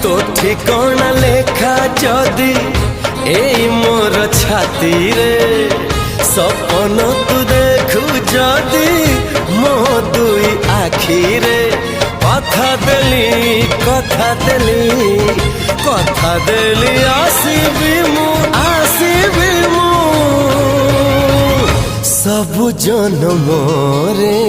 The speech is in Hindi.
तो ठिकाना लेखा जदि एई मोर छाती रे सपन तू देखु जदि मो दुई आखी रे कथा देली आसीबी मु सब जन्म रे।